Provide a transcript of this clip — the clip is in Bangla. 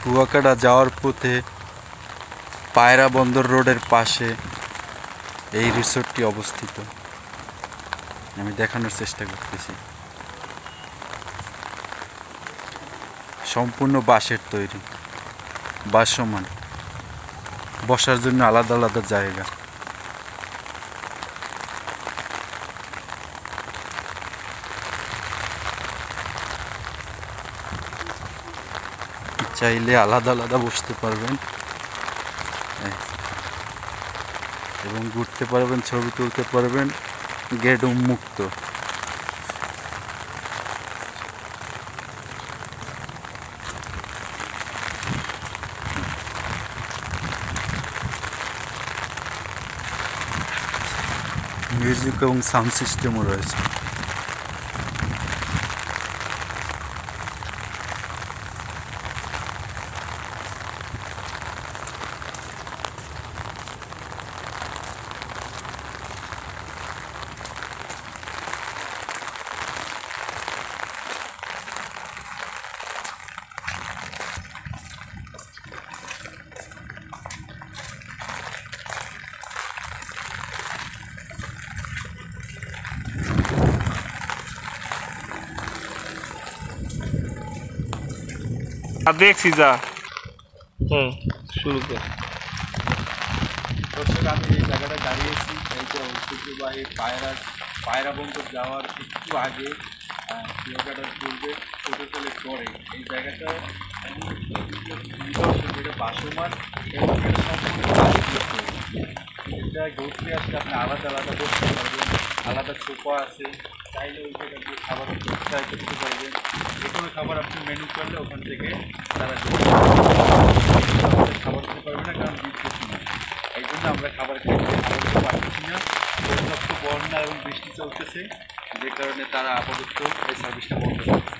কুয়াকাটা যাওয়ার পথে পায়রা বন্দর রোডের পাশে এই রিসোর্টটি অবস্থিত। আমি দেখানোর চেষ্টা করতেছি। সম্পূর্ণ বাঁশের তৈরি, বাসমান, বসার জন্য আলাদা আলাদা জায়গা। চাইলে আলাদা আলাদা বসতে পারবেন এবং ঘুরতে পারবেন, ছবি তুলতে পারবেন, গেট উন্মুক্ত। মিউজিক এবং সাউন্ড সিস্টেমও রয়েছে। দেখছি যা শুরু কর। দর্শক, আমি এই জায়গাটা দাঁড়িয়েছি, এইটা ঐতিহ্যবাহী পায়রা বন্দর যাওয়ার একটু আগে কুয়াকাটার পূর্বে প্রোটোকলে পরে এই জায়গাটা যেটা বাসমান এবং এটা সম্পূর্ণ এটা ঘুরতে আসলে আপনি আলাদা আলাদা বসতে পারবেন, আলাদা সোফা আছে, চাইলে ওই জায়গা দিয়ে খাবার ট্রাই করতে পারবেন। যে কোনো খাবার আপনি মেনু করলে ওখান থেকে তারা খাবার খেতে পারবে না, কারণ বিদ্যুৎ নেই। এই জন্য আমরা খাবার খেতে পারতেছি না। পর্যাপ্ত বন্যা এবং বৃষ্টি চলতেছে, যে কারণে তারা আপাতত এই সার্ভিসটা বন্ধ করছে।